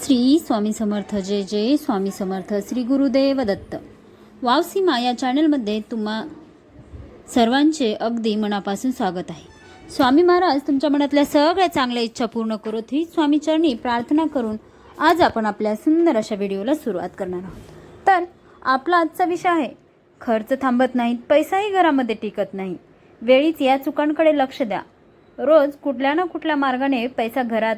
श्री स्वामी समर्थ. जय जय स्वामी समर्थ. श्री गुरुदेव दत्त. वावसीमा या चॅनलमध्ये तुम्हा सर्वांचे अगदी मनापासून स्वागत आहे. स्वामी महाराज तुमच्या मनातल्या सगळ्या चांगल्या इच्छा पूर्ण करोत ही स्वामी चरणी प्रार्थना करून आज आपण आपल्या सुंदर अशा व्हिडिओला सुरुवात करणार आहोत. तर आपला आजचा विषय आहे, खर्च थांबत नाहीत, पैसाही घरामध्ये टिकत नाही. वेळीच या चुकांकडे लक्ष द्या. रोज कुठल्या ना कुठल्या मार्गाने पैसा घरात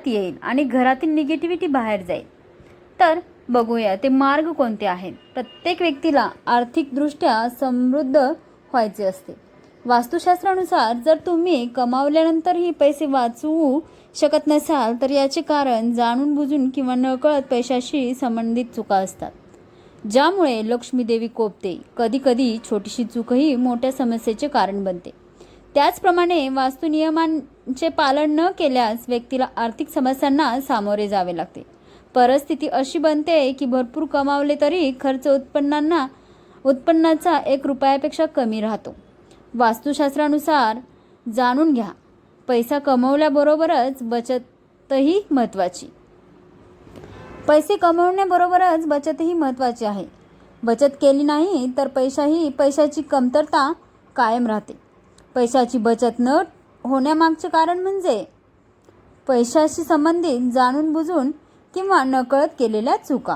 येईल आणि घरातील निगेटिव्हिटी बाहेर जाईल. तर बघूया ते मार्ग कोणते आहेत. प्रत्येक व्यक्तीला आर्थिकदृष्ट्या समृद्ध व्हायचे असते. वास्तुशास्त्रानुसार जर तुम्ही कमावल्यानंतरही पैसे वाचवू शकत नसाल तर याचे कारण जाणून बुजून किंवा नकळत पैशाशी संबंधित चुका असतात, ज्यामुळे लक्ष्मी देवी कोपते. कधीकधी छोटीशी चूकही मोठ्या समस्येचे कारण बनते. त्याचप्रमाणे वास्तु नियमांचे पालन न केल्यास व्यक्तीला आर्थिक समस्यांना सामोरे जावे लागते. परिस्थिती अशी बनते की भरपूर कमावले तरी खर्च उत्पन्नाचा 1 रुपयापेक्षा कमी राहतो. वास्तुशास्त्रानुसार जाणून घ्या, पैसा कमवल्याबरोबरच बचतही महत्त्वाची. पैसे कमवण्याबरोबरच बचतही महत्त्वाची आहे. बचत केली नाही तर पैशाची कमतरता कायम राहते. पैशाची बचत न होण्यामागचे कारण म्हणजे पैशाशी संबंधित जाणून बुजून किंवा नकळत केलेल्या चुका.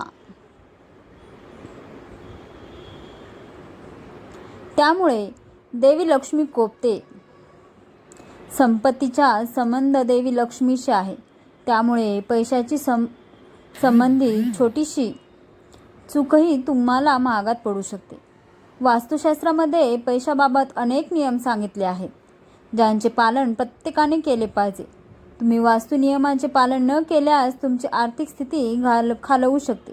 त्यामुळे देवी लक्ष्मी कोपते. संपत्तीचा संबंध देवी लक्ष्मीशी आहे. त्यामुळे पैशाची संबंधित छोटीशी चूकही तुम्हाला महागात पडू शकते. वास्तुशास्त्रामध्ये पैशाबाबत अनेक नियम सांगितले आहेत, ज्यांचे पालन प्रत्येकाने केले पाहिजे. तुम्ही वास्तु नियमांचे पालन न केल्यास तुमची आर्थिक स्थिती खालवू शकते.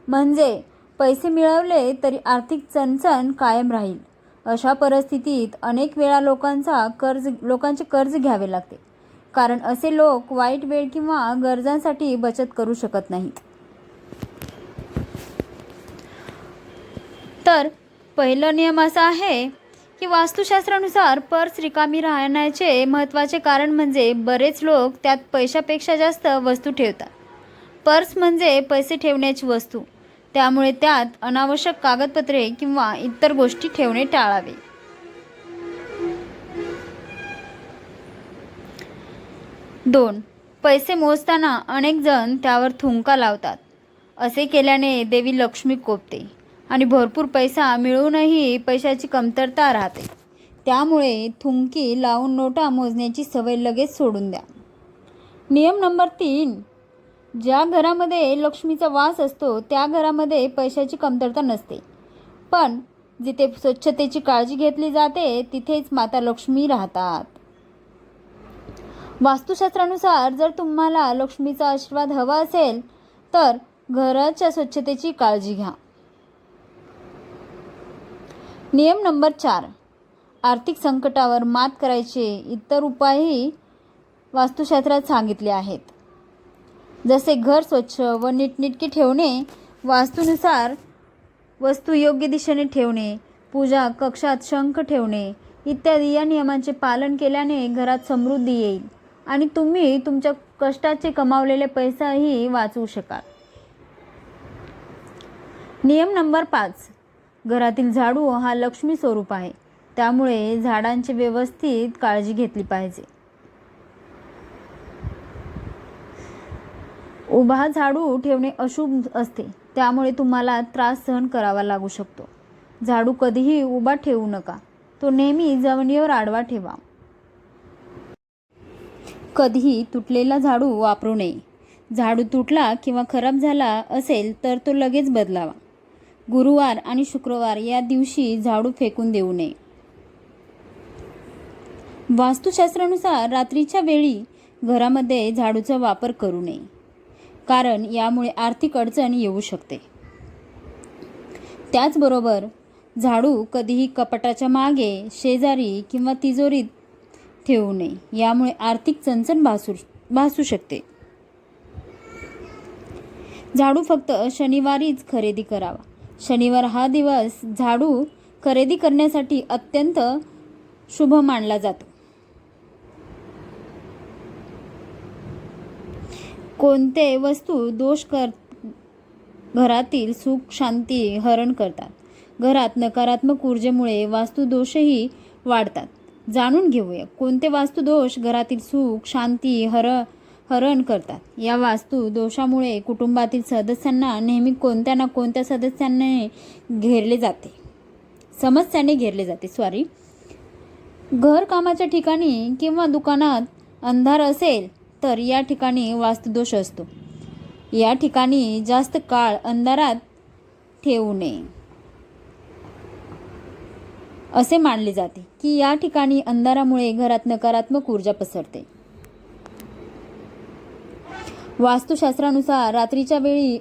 म्हणजे पैसे मिळवले तरी आर्थिक चणचण कायम राहील. अशा परिस्थितीत अनेक वेळा लोकांचे कर्ज घ्यावे लागते, कारण असे लोक वाईट वेळ किंवा गरजांसाठी बचत करू शकत नाहीत. तर पहिला नियम असा आहे की वास्तुशास्त्रानुसार पर्स रिकामी राहण्याचे महत्त्वाचे कारण म्हणजे बरेच लोक त्यात पैशापेक्षा जास्त वस्तू ठेवतात. पर्स म्हणजे पैसे ठेवण्याची वस्तू, त्यामुळे त्यात अनावश्यक कागदपत्रे किंवा इतर गोष्टी ठेवणे टाळावे. दोन, पैसे मोजताना अनेक जण त्यावर थुंका लावतात. असे केल्याने देवी लक्ष्मी कोपते आणि भरपूर पैसा मिळूनही पैशाची कमतरता राहते. त्यामुळे थुंकी लावून नोटा मोजण्याची सवय लगेच सोडून द्या. नियम नंबर 3, ज्या घरामध्ये लक्ष्मीचा वास असतो त्या घरामध्ये पैशाची कमतरता नसते. पण जिथे स्वच्छतेची काळजी घेतली जाते तिथेच माता लक्ष्मी राहतात. वास्तुशास्त्रानुसार जर तुम्हाला लक्ष्मीचा आशीर्वाद हवा असेल तर घराच्या स्वच्छतेची काळजी घ्या. नियम नंबर 4, आर्थिक संकटावर मात करायचे इतर उपायही वास्तुशास्त्रात सांगितले आहेत. जसे घर स्वच्छ व नीटनेटके ठेवणे, वास्तुनुसार वस्तू योग्य दिशेने ठेवणे, पूजा कक्षात शंख ठेवणे इत्यादी. या नियमांचे पालन केल्याने घरात समृद्धी येईल आणि तुम्ही तुमच्या कष्टाचे कमावलेले पैसाही वाचवू शकाल. नियम नंबर 5, घरातील झाडू हा लक्ष्मी स्वरूप आहे. त्यामुळे झाडांची व्यवस्थित काळजी घेतली पाहिजे. उभा झाडू ठेवणे अशुभ असते, त्यामुळे तुम्हाला त्रास सहन करावा लागू शकतो. झाडू कधीही उभा ठेवू नका, तो नेहमी जमिनीवर आडवा ठेवा. कधीही तुटलेला झाडू वापरू नये. झाडू तुटला किंवा खराब झाला असेल तर तो लगेच बदलावा. गुरुवार आणि शुक्रवार या दिवशी झाडू फेकून देऊ नये. वास्तुशास्त्रानुसार रात्रीच्या वेळी घरामध्ये झाडूचा वापर करू नये, कारण यामुळे आर्थिक अडचण येऊ शकते. त्याचबरोबर झाडू कधीही कपाटाच्या मागे, शेजारी किंवा तिजोरीत ठेवू नये. यामुळे आर्थिक चणचण भासू शकते. झाडू फक्त शनिवारीच खरेदी करावा. शनिवार हा दिवस झाडू खरेदी करण्यासाठी अत्यंत शुभ मानला जातो. कोणते वस्तू घरातील सुख शांती हरण करतात. घरात नकारात्मक ऊर्जेमुळे वास्तुदोषही वाढतात. जाणून घेऊया कोणते वास्तुदोष घरातील सुख शांती हरण करतात. या वास्तु दोषामुळे कुटुंबातील सदस्यांना नेहमी कोणत्या ना कोणत्या समस्याने घेरले जाते. घर कामाच्या ठिकाणी किंवा दुकानात अंधार असेल तर या ठिकाणी वास्तुदोष असतो. या ठिकाणी जास्त काळ अंधारात ठेवू नये असे मानले जाते की या ठिकाणी अंधारामुळे घरात नकारात्मक ऊर्जा पसरते. वास्तुशास्त्रानुसार रात्रीच्या वेळी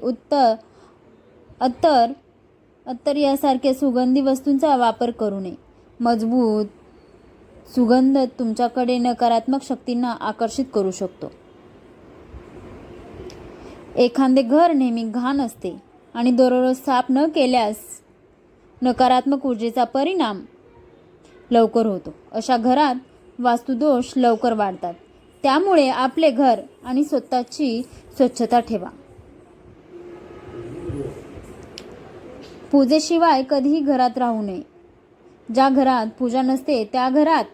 अत्तर यासारख्या सुगंधी वस्तूंचा वापर करू नये. मजबूत सुगंध तुमच्याकडे नकारात्मक शक्तींना आकर्षित करू शकतो. एखादे घर नेहमी घाण असते आणि दररोज साफ न केल्यास नकारात्मक ऊर्जेचा परिणाम लवकर होतो. अशा घरात वास्तुदोष लवकर वाढतात. त्यामुळे आपले घर आणि स्वतःची स्वच्छता ठेवा. पूजेशिवाय कधीही घरात राहू नये. ज्या घरात पूजा नसते त्या घरात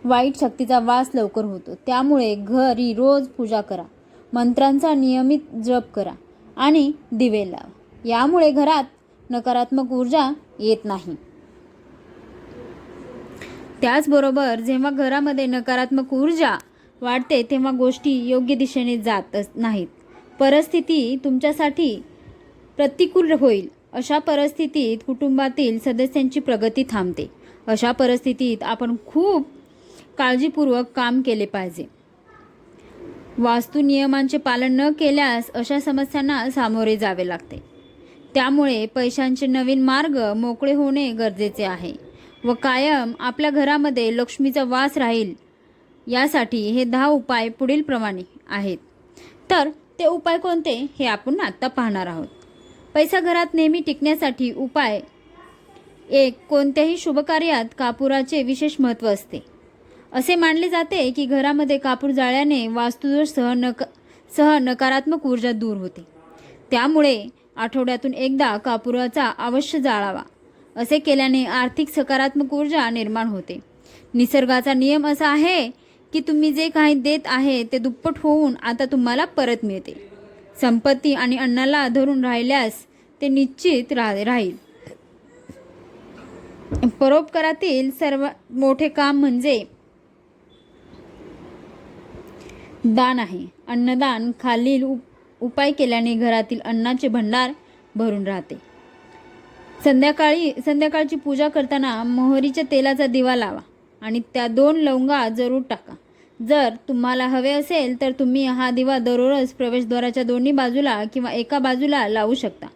वाईट शक्तीचा वास लवकर होतो. त्यामुळे घरी रोज पूजा करा, मंत्रांचा नियमित जप करा आणि दिवे लावा. यामुळे घरात नकारात्मक ऊर्जा येत नाही. त्याचबरोबर जेव्हा घरामध्ये नकारात्मक ऊर्जा वाढते तेव्हा गोष्टी योग्य दिशेने जात नाहीत. परिस्थिती तुमच्यासाठी प्रतिकूल होईल. अशा परिस्थितीत कुटुंबातील सदस्यांची प्रगती थांबते. अशा परिस्थितीत आपण खूप काळजीपूर्वक काम केले पाहिजे. वास्तु नियमांचे पालन न केल्यास अशा समस्यांना सामोरे जावे लागते. त्यामुळे पैशांचे नवीन मार्ग मोकळे होणे गरजेचे आहे व कायम आपल्या घरामध्ये लक्ष्मीचा वास राहील यासाठी हे 10 उपाय पुढील प्रमाणे आहेत. तर ते उपाय कोणते हे आपण आता पाहणार आहोत. पैसा घरात नेहमी टिकण्यासाठी उपाय 1. कोणत्याही शुभकार्यात कापुराचे विशेष महत्त्व असते. असे मानले जाते की घरामध्ये कापूर जाळल्याने वास्तुदोष सह नकारात्मक ऊर्जा दूर होते. त्यामुळे आठवड्यातून एकदा कापुराचा अवश्य जाळावा. असे केल्याने आर्थिक सकारात्मक ऊर्जा निर्माण होते. निसर्गाचा नियम असा आहे की तुम्ही जे काही देत आहे ते दुप्पट होऊन आता तुम्हाला परत मिळते. संपत्ती आणि अन्नाला धरून राहिल्यास ते निश्चित राहील. परोपकारातील सर्वात मोठे काम म्हणजे दान आहे. अन्नदान खालील उपाय केल्याने घरातील अन्नाचे भंडार भरून राहते. संध्याकाळची पूजा करताना मोहरीच्या तेलाचा दिवा लावा आणि त्या 2 लवंगा जरूर टाका. जर तुम्हाला हवे असेल तर तुम्ही हा दिवा दररोज प्रवेशद्वाराच्या दोन्ही बाजूला किंवा एका बाजूला लावू शकता.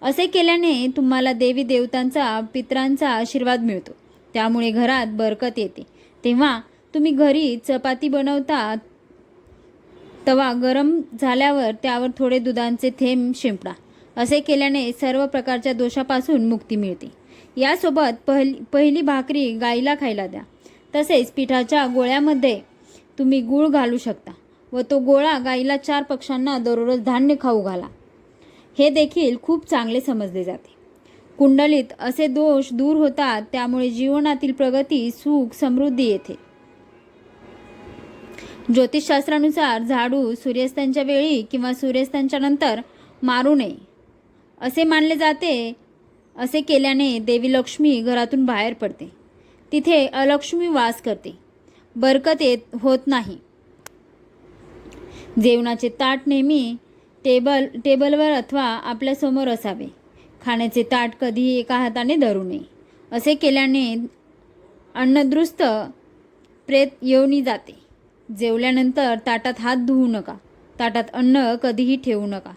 असे केल्याने तुम्हाला देवी देवतांचा पितरांचा आशीर्वाद मिळतो. त्यामुळे घरात बरकत येते. तेव्हा तुम्ही घरी चपाती बनवता तवा गरम झाल्यावर त्यावर थोडे दुधाचे थेंब शिंपडा. असे केल्याने सर्व प्रकारच्या दोषापासून मुक्ती मिळते. यासोबत पहिली भाकरी गाईला खायला द्या. तसेच पिठाच्या गोळ्यामध्ये तुम्ही गूळ घालू शकता व तो गोळा गाईला 4 पक्ष्यांना दररोज धान्य खाऊ घाला. हे देखील खूप चांगले समजले जाते. कुंडलीत असे दोष दूर होतात. त्यामुळे जीवनातील प्रगती सुख समृद्धी येते. ज्योतिषशास्त्रानुसार झाडू सूर्यास्ताच्या वेळी किंवा सूर्यास्ताच्या नंतर मारू नये असे मानले जाते. असे केल्याने देवी लक्ष्मी घरातून बाहेर पडते. तिथे अलक्ष्मी वास करते. बरकत होत नाही. जेवणाचे ताट नेहमी टेबलवर अथवा आपल्यासमोर असावे. खाण्याचे ताट कधीही एका हाताने धरू नये. असे केल्याने अन्नदृष्ट प्रेत योनी जाते. जेवल्यानंतर ताटात हात धुवू नका. ताटात अन्न कधीही ठेवू नका.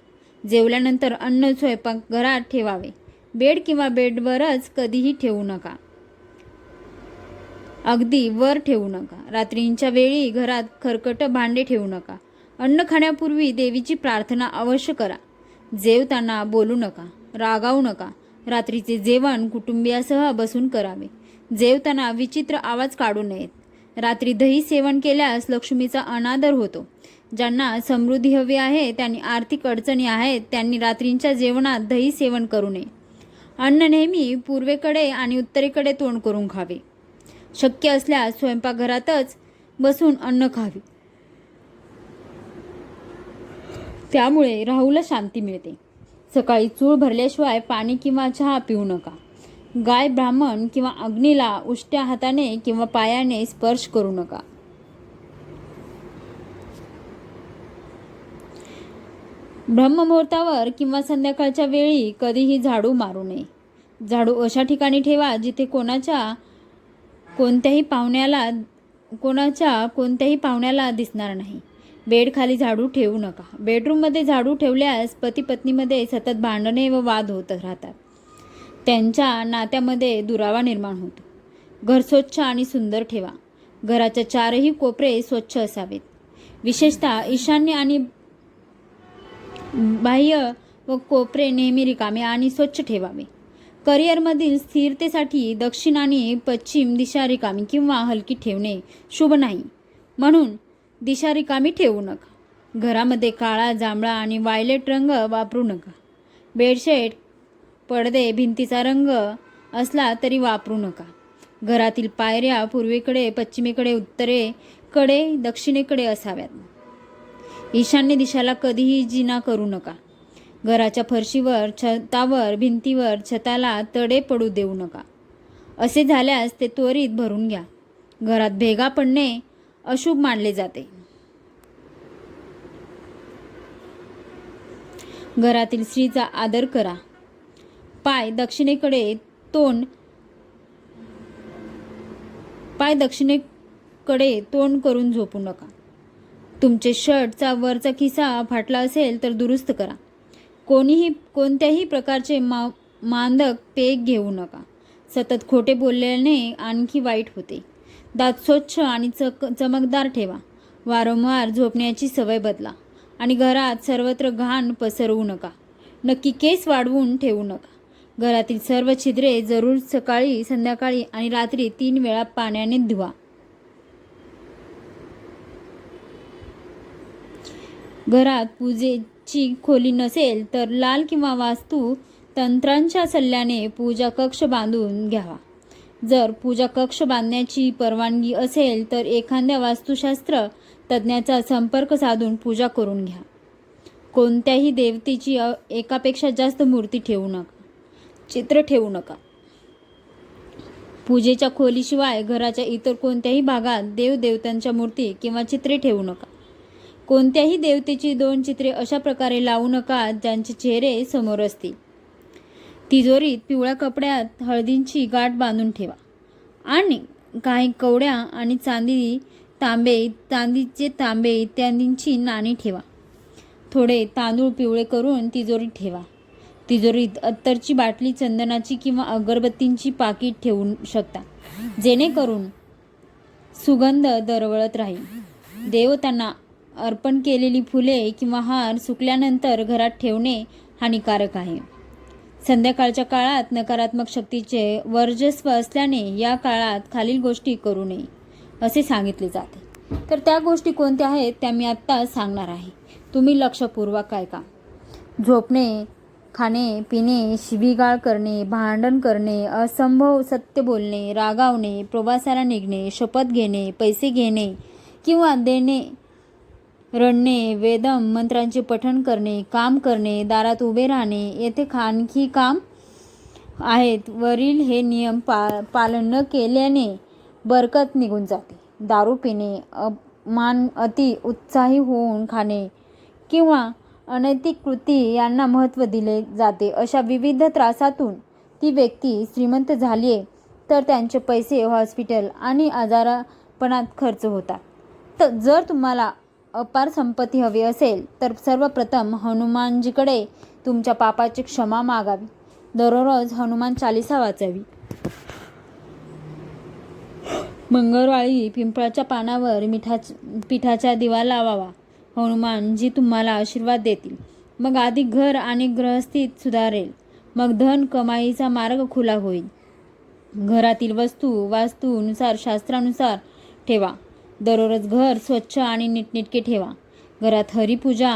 जेवल्यानंतर अन्न स्वयंपाकघरात ठेवावे. बेड किंवा बेडवरच कधीही ठेवू नका. अगदी वर ठेवू नका. रात्रीच्या वेळी घरात खरकट भांडे ठेवू नका. अन्न खाण्यापूर्वी देवीची प्रार्थना अवश्य करा. जेवताना बोलू नका, रागावू नका. रात्रीचे जेवण कुटुंबियासह बसून करावे. जेवताना विचित्र आवाज काढू नयेत. रात्री दही सेवन केल्यास लक्ष्मीचा अनादर होतो. ज्यांना समृद्धी हवी आहे, त्यांनी आर्थिक अडचणी आहेत, त्यांनी रात्रीच्या जेवणात दही सेवन करू नये. अन्न नेहमी पूर्वेकडे आणि उत्तरेकडे तोंड करून खावे. शक्य असल्यास स्वयंपाकघरातच बसून अन्न खावे. त्यामुळे राहूला शांती मिळते. सकाळी चूळ भरल्याशिवाय पाणी किंवा चहा पिऊ नका. गाय, ब्राह्मण किंवा अग्नीला उष्ट्या हाताने किंवा पायाने स्पर्श करू नका. ब्रह्ममुहूर्तावर किंवा संध्याकाळच्या वेळी कधीही झाडू मारू नये. झाडू अशा ठिकाणी ठेवा जिथे कोणत्याही पाहुण्याला दिसणार नाही. बेडखाली झाडू ठेवू नका. बेडरूममध्ये झाडू ठेवल्यास पती पत्नीमध्ये सतत भांडणे व वाद होत राहतात. त्यांच्या नात्यामध्ये दुरावा निर्माण होतो. घर स्वच्छ आणि सुंदर ठेवा. घराच्या चारही कोपरे स्वच्छ असावेत. विशेषतः ईशान्य आणि बाह्य व कोपरे नेहमी रिकामे आणि स्वच्छ ठेवावे. करिअरमधील स्थिरतेसाठी दक्षिण आणि पश्चिम दिशा रिकामी किंवा हलकी ठेवणे शुभ नाही, म्हणून दिशा रिकामी ठेवू नका. घरामध्ये काळा, जांभळा आणि वायलेट रंग वापरू नका. बेडशीट, पडदे भिंतीचा रंग असला तरी वापरू नका. घरातील पायऱ्या पूर्वेकडे, पश्चिमेकडे, उत्तरेकडे, दक्षिणेकडे असाव्यात. ईशान्य दिशेला कधीही जिना करू नका. घराच्या फरशीवर, छतावर, भिंतीवर, छताला तडे पडू देऊ नका. असे झाल्यास ते त्वरित भरून घ्या. घरात भेगा पडणे अशुभ मानले जाते. घरातील स्त्रीचा आदर करा. पाय दक्षिणेकडे तोंड करून झोपू नका. तुमचे शर्टचा वरचा खिसा फाटला असेल तर दुरुस्त करा. कोणत्याही प्रकारचे मादक पेय घेऊ नका. सतत खोटे बोलल्याने आणखी वाईट होते. दात स्वच्छ आणि चमकदार ठेवा. वारंवार झोपण्याची सवय बदला आणि घरात सर्वत्र घाण पसरवू नका. नक्की केस वाढवून ठेवू नका. घरातील सर्व छिद्रे जरूर सकाळी, संध्याकाळी आणि रात्री 3 वेळा पाण्याने धुवा. घरात पूजेची खोली नसेल तर लाल किंवा वास्तू तंत्रांच्या सल्ल्याने पूजा कक्ष बांधून घ्यावा. जर पूजा कक्ष बांधण्याची परवानगी असेल तर एखाद्या वास्तुशास्त्र तज्ज्ञाचा संपर्क साधून पूजा करून घ्या. कोणत्याही देवतेची एकापेक्षा जास्त मूर्ती ठेवू नका. चित्र ठेवू नका. पूजेच्या खोलीशिवाय घराच्या इतर कोणत्याही भागात देवदेवतांच्या मूर्ती किंवा चित्रे ठेवू नका. कोणत्याही देवतेची 2 चित्रे अशा प्रकारे लावू नका ज्यांचे चेहरे समोर असतील. तिजोरीत पिवळ्या कपड्यात हळदीची गाठ बांधून ठेवा आणि काही कवड्या आणि चांदीचे तांबे इत्यादींची नाणी ठेवा. थोडे तांदूळ पिवळे करून तिजोरीत ठेवा. तिजोरीत अत्तरची बाटली, चंदनाची किंवा अगरबत्तींची पाकिट ठेवू शकता, जेणेकरून सुगंध दरवळत राहील. देवतांना अर्पण केलेली फुले किंवा हार सुकल्यानंतर घरात ठेवणे हानिकारक आहे. संध्याकाळच्या काळात नकारात्मक शक्तीचे वर्चस्व असल्याने या काळात खालील गोष्टी करू नये असे सांगितले जाते. तर त्या गोष्टी कोणत्या आहेत त्या मी आत्ता सांगणार आहे. तुम्ही लक्षपूर्वक ऐका. झोपणे, खाणे पिणे, शिवीगाळ करणे, भांडण करणे, असंभव सत्य बोलणे, रागावणे, प्रवासाला निघणे, शपथ घेणे, पैसे घेणे किंवा देणे, रडणे, वेदम मंत्रांचे पठण करणे, काम करणे, दारात उभे राहणे, येथे आणखी काम आहेत. वरील हे नियम पालन न केल्याने बरकत निघून जाते. दारू पिणे, अति उत्साही होऊन खाणे किंवा अनैतिक कृती यांना महत्त्व दिले जाते. अशा विविध त्रासातून ती व्यक्ती श्रीमंत झाली तर त्यांचे पैसे हॉस्पिटल आणि आजारपणात खर्च होतात. तर जर तुम्हाला अपार संपत्ती हवी असेल तर सर्वप्रथम हनुमानजीकडे तुमच्या पापाची क्षमा मागावी. दररोज हनुमान चालीसा वाचावी. मंगळवारी पिंपळाच्या पानावर पिठाचा दिवा लावावा. हनुमानजी तुम्हाला आशीर्वाद देतील. मग आधी घर आणि गृहस्थीत सुधारेल. मग धन कमाईचा मार्ग खुला होईल. घरातील वस्तू वास्तूनुसार, शास्त्रानुसार ठेवा. दररोज घर स्वच्छ आणि नीटनेटके ठेवा. घरात हरिपूजा,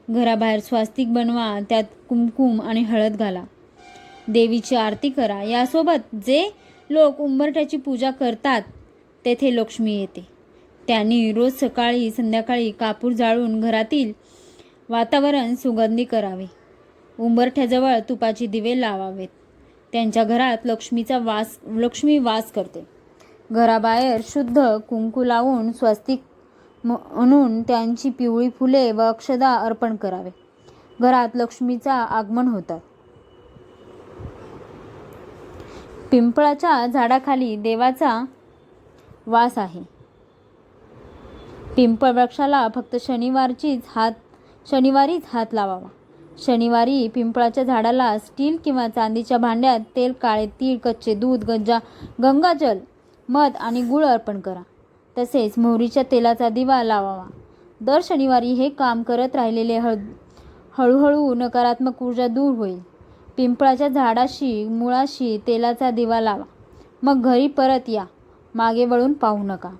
घराबाहेर स्वास्तिक बनवा, त्यात कुंकुम आणि हळद घाला. देवीची आरती करा. यासोबत जे लोक उंबरठ्याची पूजा करतात तेथे लक्ष्मी येते. त्यांनी रोज सकाळी संध्याकाळी कापूर जाळून घरातील वातावरण सुगंधी करावे. उंबरठ्याजवळ तुपाची दिवे लावावेत. त्यांच्या घरात लक्ष्मी वास करते. घराबाहेर शुद्ध कुंकू लावून स्वस्तिक म्हणून त्यांची पिवळी फुले व अक्षदा अर्पण करावे. घरात लक्ष्मीचा आगमन होतात. पिंपळाच्या झाडाखाली देवाचा वास आहे. पिंपळ वृक्षाला फक्त शनिवारीच हात लावावा. शनिवारी पिंपळाच्या झाडाला स्टील किंवा चांदीच्या भांड्यात तेल, काळे तीळ, कच्चे दूध, गंगाजल, मध आणि गुळ अर्पण करा. तसेच मोहरीच्या तेलाचा दिवा लावावा. दर शनिवारी हे काम करत राहिलेले हळूहळू नकारात्मक ऊर्जा दूर होईल. पिंपळाच्या झाडाशी मुळाशी तेलाचा दिवा लावा. मग घरी परत या. मागे वळून पाहू नका.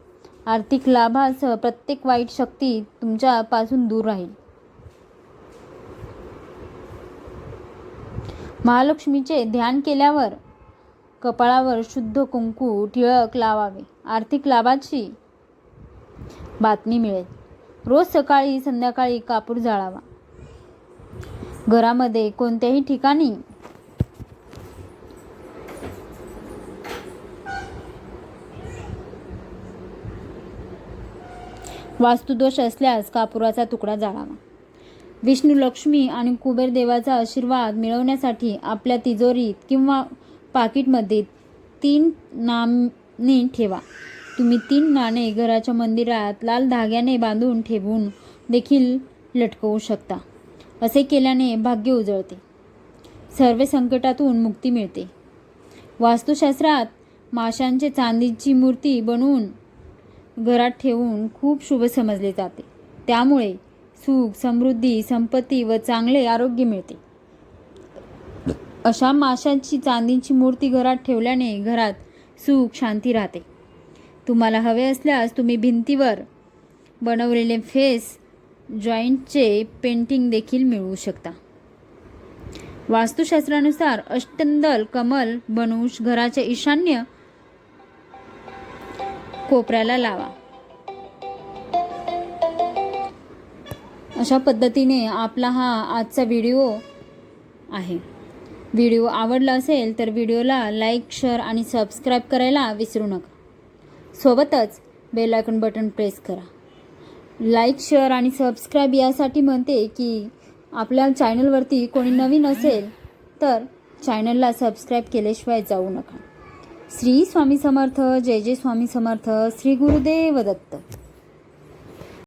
आर्थिक लाभासह प्रत्येक वाईट शक्ती तुमच्यापासून दूर राहील. महालक्ष्मीचे ध्यान केल्यावर कपाळावर शुद्ध कुंकू टिळक लावावे. आर्थिक लाभाची बातमी मिळेल. रोज सकाळी संध्याकाळी कापूर जाळावा. घरामध्ये कोणत्याही ठिकाणी वास्तुदोष असल्यास कापुराचा तुकडा जाळावा. विष्णू, लक्ष्मी आणि कुबेर देवाचा आशीर्वाद मिळवण्यासाठी आपल्या तिजोरीत किंवा पाकिटमध्ये 3 नाणी ठेवा. तुम्ही 3 नाणे घराच्या मंदिरात लाल धाग्याने बांधून ठेवून देखील लटकवू शकता. असे केल्याने भाग्य उजळते. सर्व संकटातून मुक्ती मिळते. वास्तुशास्त्रात माशांचे चांदीची मूर्ती बनवून घरात ठेवून खूप शुभ समजले जाते. त्यामुळे सुख, समृद्धी, संपत्ती व चांगले आरोग्य मिळते. अशा माशांची चांदीची मूर्ती घरात ठेवल्याने घरात सुख, शांती राहते. तुम्हाला हवे असल्यास तुम्ही भिंतीवर बनवलेले फेस जॉईंटचे पेंटिंग देखील मिळवू शकता. वास्तुशास्त्रानुसार अष्टदल कमल बनवून घराच्या ईशान्य कोपऱ्याला लावा. अशा पद्धतीने आपला हा आजचा व्हिडिओ आहे. व्हिडिओ आवडला असेल तर व्हिडिओला लाईक, शेअर आणि सबस्क्राईब करायला विसरू नका. सोबतच बेल आयकॉन बटन प्रेस करा. लाईक, शेअर आणि सबस्क्राईब यासाठी म्हणते की आपल्या चॅनलवरती कोणी नवीन असेल तर चॅनलला सबस्क्राईब केल्याशिवाय जाऊ नका. श्री स्वामी समर्थ. जय जय स्वामी समर्थ. श्री गुरुदेव दत्त.